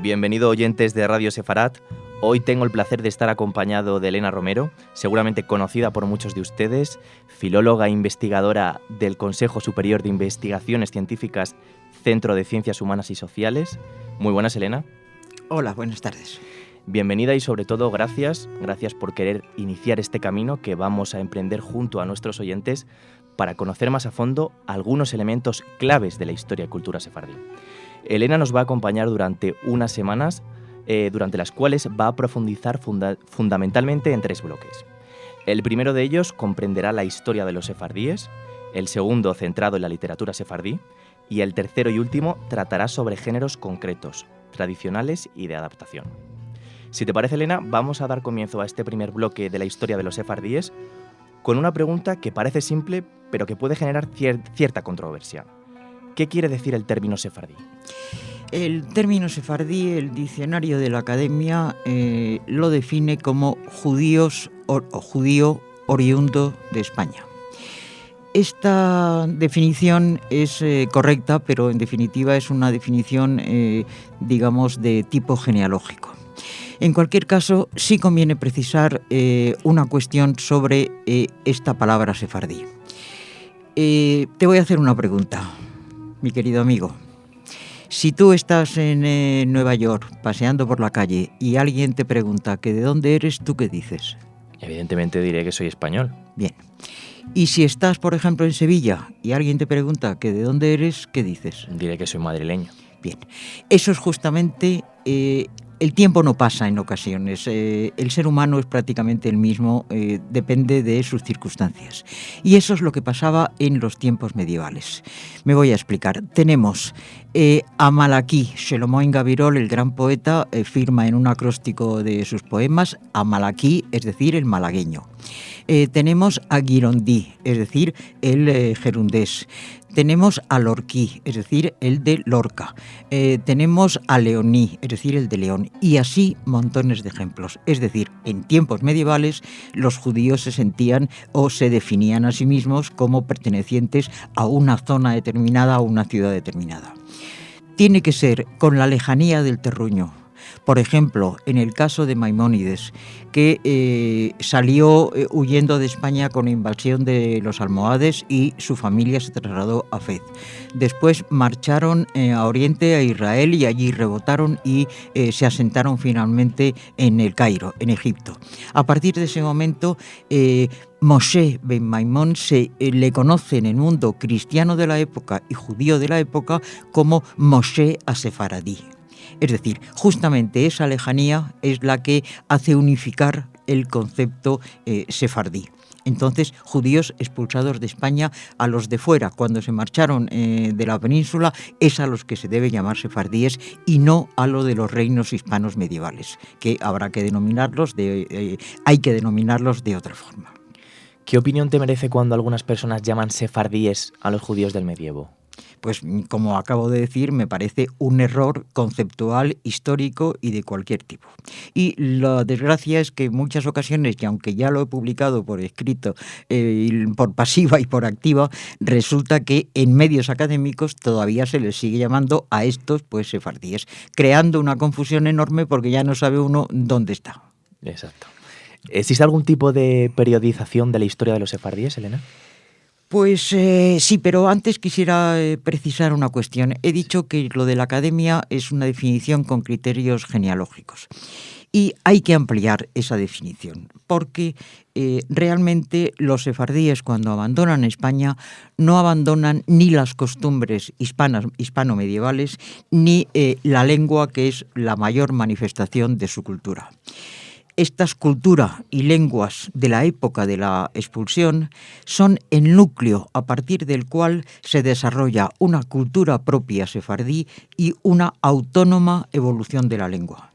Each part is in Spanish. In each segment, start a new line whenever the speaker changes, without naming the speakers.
Bienvenido oyentes de Radio Sefarat. Hoy tengo el placer de estar acompañado de Elena Romero, seguramente conocida por muchos de ustedes, filóloga e investigadora del Consejo Superior de Investigaciones Científicas, Centro de Ciencias Humanas y Sociales. Muy buenas, Elena.
Hola, buenas tardes.
Bienvenida y sobre todo gracias por querer iniciar este camino que vamos a emprender junto a nuestros oyentes para conocer más a fondo algunos elementos claves de la historia y cultura sefardí. Elena nos va a acompañar durante unas semanas, durante las cuales va a profundizar fundamentalmente en 3 bloques. El primero de ellos comprenderá la historia de los sefardíes, el segundo centrado en la literatura sefardí y el tercero y último tratará sobre géneros concretos, tradicionales y de adaptación. Si te parece, Elena, vamos a dar comienzo a este primer bloque de la historia de los sefardíes con una pregunta que parece simple, pero que puede generar cierta controversia. ¿Qué quiere decir el término sefardí?
El término sefardí, el diccionario de la Academia lo define como judíos o judío oriundo de España. Esta definición es correcta, pero en definitiva es una definición, digamos, de tipo genealógico. En cualquier caso, sí conviene precisar una cuestión sobre esta palabra sefardí. Te voy a hacer una pregunta, mi querido amigo. Si tú estás en Nueva York paseando por la calle y alguien te pregunta que de dónde eres, ¿tú qué dices?
Evidentemente diré que soy español.
Bien. Y si estás, por ejemplo, en Sevilla y alguien te pregunta que de dónde eres, ¿qué dices?
Diré que soy madrileño.
Bien. Eso es justamente... El tiempo no pasa en ocasiones, el ser humano es prácticamente el mismo, depende de sus circunstancias. Y eso es lo que pasaba en los tiempos medievales. Me voy a explicar. Tenemos a Malaquí, Shelomoin Gabirol, el gran poeta, firma en un acróstico de sus poemas a Malaquí, es decir, el malagueño. Tenemos a Girondí, es decir, el gerundés. Tenemos a Lorquí, es decir, el de Lorca. Tenemos a Leoní, es decir, el de León. Y así montones de ejemplos. Es decir, en tiempos medievales los judíos se sentían o se definían a sí mismos como pertenecientes a una zona determinada, a una ciudad determinada. Tiene que ser con la lejanía del terruño. Por ejemplo, en el caso de Maimónides, que salió huyendo de España con la invasión de los almohades y su familia se trasladó a Fez. Después marcharon a Oriente, a Israel, y allí rebotaron y se asentaron finalmente en el Cairo, en Egipto. A partir de ese momento, Moshe ben Maimón se le conoce en el mundo cristiano de la época y judío de la época como Moshe Asefaradí. Es decir, justamente esa lejanía es la que hace unificar el concepto sefardí. Entonces, judíos expulsados de España, a los de fuera, cuando se marcharon de la península, es a los que se debe llamar sefardíes y no a lo de los reinos hispanos medievales, que habrá que denominarlos hay que denominarlos de otra forma.
¿Qué opinión te merece cuando algunas personas llaman sefardíes a los judíos del medievo?
Pues, como acabo de decir, me parece un error conceptual, histórico y de cualquier tipo. Y la desgracia es que en muchas ocasiones, y aunque ya lo he publicado por escrito, por pasiva y por activa, resulta que en medios académicos todavía se les sigue llamando a estos pues sefardíes, creando una confusión enorme porque ya no sabe uno dónde está.
Exacto. ¿Existe algún tipo de periodización de la historia de los sefardíes, Elena?
Pues sí, pero antes quisiera precisar una cuestión. He dicho que lo de la Academia es una definición con criterios genealógicos. Y hay que ampliar esa definición, porque realmente los sefardíes, cuando abandonan España, no abandonan ni las costumbres hispano-medievales, ni la lengua, que es la mayor manifestación de su cultura. Estas culturas y lenguas de la época de la expulsión son el núcleo a partir del cual se desarrolla una cultura propia sefardí y una autónoma evolución de la lengua.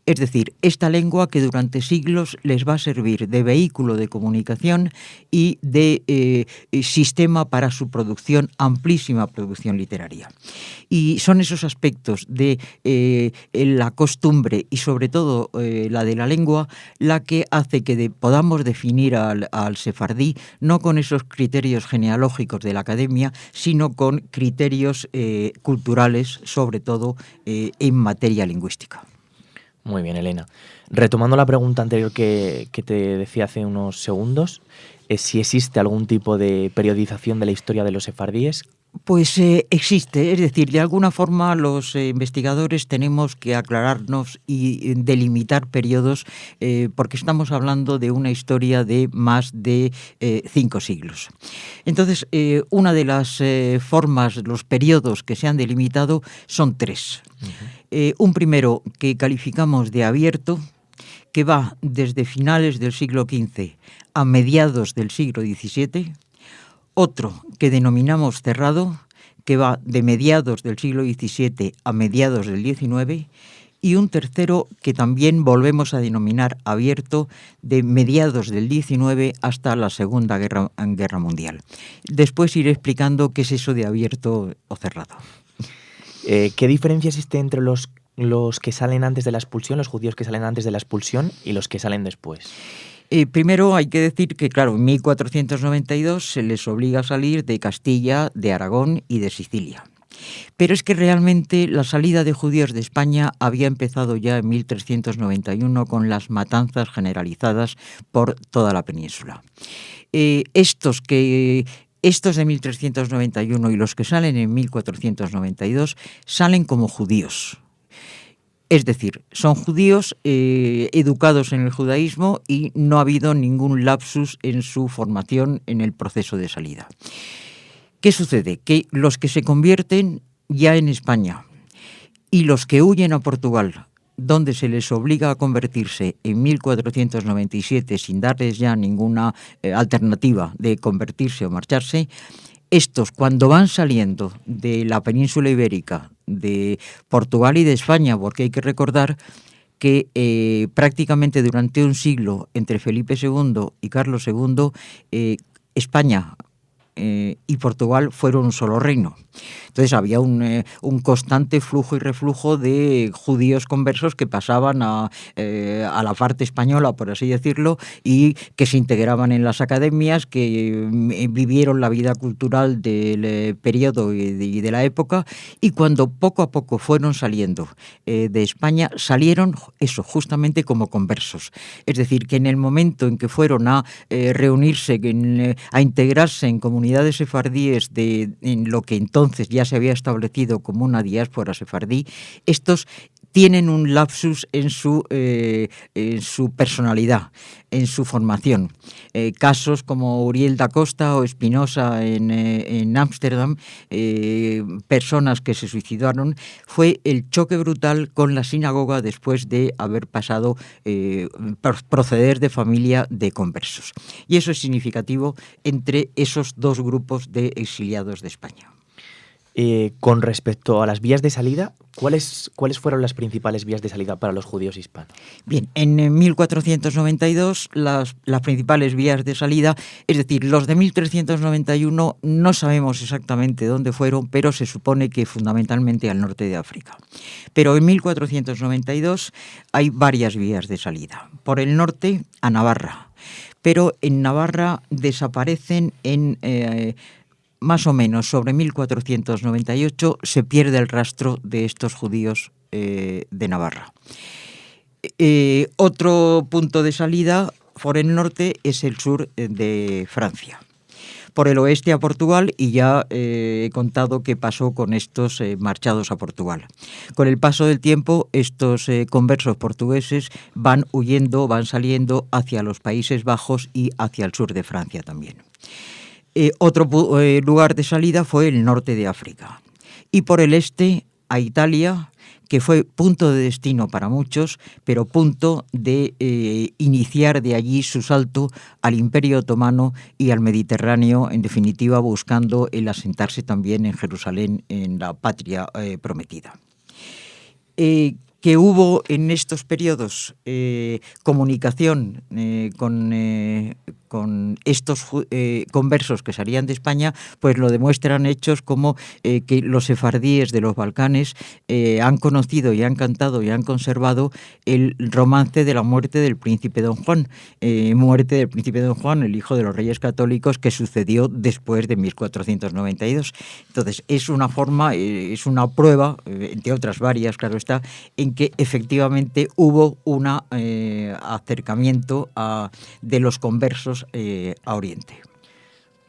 Es decir, esta lengua que durante siglos les va a servir de vehículo de comunicación y de sistema para su producción, amplísima producción literaria. Y son esos aspectos de la costumbre y sobre todo la de la lengua la que hace que podamos definir al sefardí no con esos criterios genealógicos de la academia, sino con criterios culturales, sobre todo en materia lingüística.
Muy bien, Elena. Retomando la pregunta anterior que te decía hace unos segundos, si existe algún tipo de periodización de la historia de los sefardíes.
Pues existe, es decir, de alguna forma los investigadores tenemos que aclararnos y delimitar periodos porque estamos hablando de una historia de más de 5 siglos. Entonces, una de las formas, los periodos que se han delimitado son 3. Un primero que calificamos de abierto, que va desde finales del siglo XV a mediados del siglo XVII, otro que denominamos cerrado, que va de mediados del siglo XVII a mediados del XIX, y un tercero que también volvemos a denominar abierto, de mediados del XIX hasta la Segunda Guerra Mundial. Después iré explicando qué es eso de abierto o cerrado.
¿Qué diferencia existe entre los que salen antes de la expulsión, los judíos que salen antes de la expulsión y los que salen después?
Primero hay que decir que, claro, en 1492 se les obliga a salir de Castilla, de Aragón y de Sicilia. Pero es que realmente la salida de judíos de España había empezado ya en 1391 con las matanzas generalizadas por toda la península. Estos de 1391 y los que salen en 1492 salen como judíos. Es decir, son judíos educados en el judaísmo y no ha habido ningún lapsus en su formación en el proceso de salida. ¿Qué sucede? Que los que se convierten ya en España y los que huyen a Portugal, donde se les obliga a convertirse en 1497 sin darles ya ninguna alternativa de convertirse o marcharse, estos, cuando van saliendo de la península ibérica, de Portugal y de España, porque hay que recordar que prácticamente durante un siglo, entre Felipe II y Carlos II, España y Portugal fueron un solo reino. Entonces había un constante flujo y reflujo de judíos conversos que pasaban a la parte española, por así decirlo, y que se integraban en las academias, que vivieron la vida cultural del periodo y de la época, y cuando poco a poco fueron saliendo de España, salieron eso, justamente como conversos. Es decir, que en el momento en que fueron a reunirse, a integrarse en comunidades sefardíes en lo que entonces ya se había establecido como una diáspora sefardí, estos tienen un lapsus en su personalidad, en su formación. Casos como Uriel da Costa o Espinosa en Ámsterdam, personas que se suicidaron, fue el choque brutal con la sinagoga después de haber pasado, proceder de familia de conversos. Y eso es significativo entre esos dos grupos de exiliados de España.
Con respecto a las vías de salida, ¿cuáles fueron las principales vías de salida para los judíos hispanos?
Bien, en 1492 las principales vías de salida, es decir, los de 1391 no sabemos exactamente dónde fueron, pero se supone que fundamentalmente al norte de África. Pero en 1492 hay varias vías de salida. Por el norte a Navarra, pero en Navarra desaparecen más o menos sobre 1498 se pierde el rastro de estos judíos de Navarra. Otro punto de salida por el norte es el sur de Francia. Por el oeste a Portugal, y ya he contado qué pasó con estos marchados a Portugal. Con el paso del tiempo, estos conversos portugueses van huyendo, van saliendo hacia los Países Bajos y hacia el sur de Francia también. Otro lugar de salida fue el norte de África. Y por el este a Italia, que fue punto de destino para muchos, pero punto de iniciar de allí su salto al Imperio Otomano y al Mediterráneo, en definitiva buscando el asentarse también en Jerusalén, en la patria prometida. ¿Qué que hubo en estos periodos comunicación con estos conversos que salían de España, pues lo demuestran hechos como que los sefardíes de los Balcanes han conocido y han cantado y han conservado el romance de la muerte del príncipe Don Juan, muerte del príncipe Don Juan, el hijo de los reyes católicos, que sucedió después de 1492. Entonces, es una forma, es una prueba, entre otras varias, claro está, en que efectivamente hubo un acercamiento de los conversos a Oriente.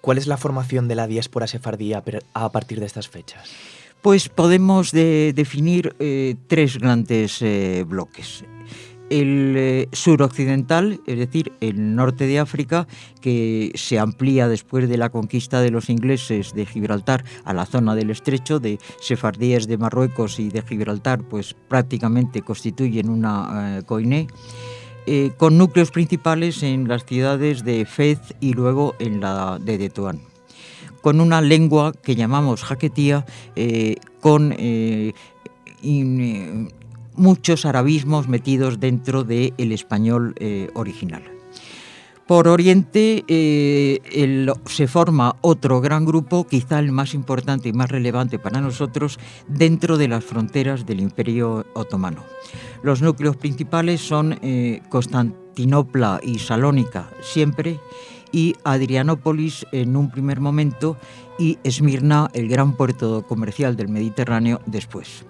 ¿Cuál es la formación de la diáspora sefardí a partir de estas fechas?
Pues podemos definir tres grandes bloques. El suroccidental, es decir, el norte de África, que se amplía después de la conquista de los ingleses de Gibraltar a la zona del estrecho, de sefardíes de Marruecos y de Gibraltar, pues prácticamente constituyen una coiné, con núcleos principales en las ciudades de Fez y luego en la de Tetuán, con una lengua que llamamos jaquetía, con muchos arabismos metidos dentro del español original. Por Oriente se forma otro gran grupo, quizá el más importante y más relevante para nosotros, dentro de las fronteras del Imperio Otomano. Los núcleos principales son Constantinopla y Salónica siempre, y Adrianópolis en un primer momento, y Esmirna, el gran puerto comercial del Mediterráneo, después.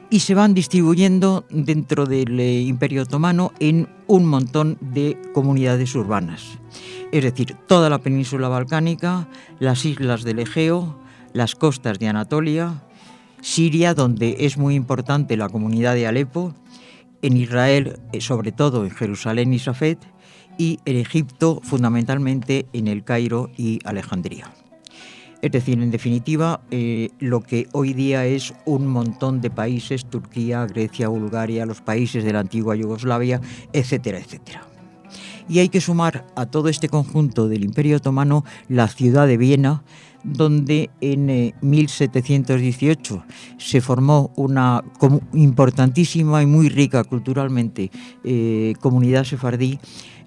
Y se van distribuyendo dentro del Imperio Otomano en un montón de comunidades urbanas. Es decir, toda la península balcánica, las islas del Egeo, las costas de Anatolia, Siria, donde es muy importante la comunidad de Alepo, en Israel, sobre todo en Jerusalén y Safed, y en Egipto, fundamentalmente en El Cairo y Alejandría. Es decir, en definitiva, lo que hoy día es un montón de países, Turquía, Grecia, Bulgaria, los países de la antigua Yugoslavia, etcétera, etcétera. Y hay que sumar a todo este conjunto del Imperio Otomano la ciudad de Viena, donde en 1718 se formó una importantísima y muy rica culturalmente comunidad sefardí,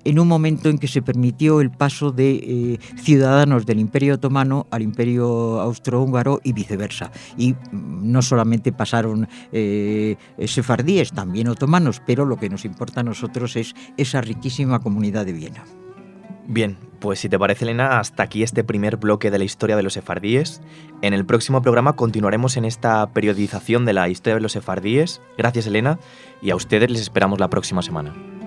en un momento en que se permitió el paso de ciudadanos del Imperio Otomano al Imperio Austrohúngaro y viceversa. Y no solamente pasaron sefardíes, también otomanos, pero lo que nos importa a nosotros es esa riquísima comunidad de Viena.
Bien, pues si te parece, Elena, hasta aquí este primer bloque de la historia de los sefardíes. En el próximo programa continuaremos en esta periodización de la historia de los sefardíes. Gracias, Elena, y a ustedes les esperamos la próxima semana.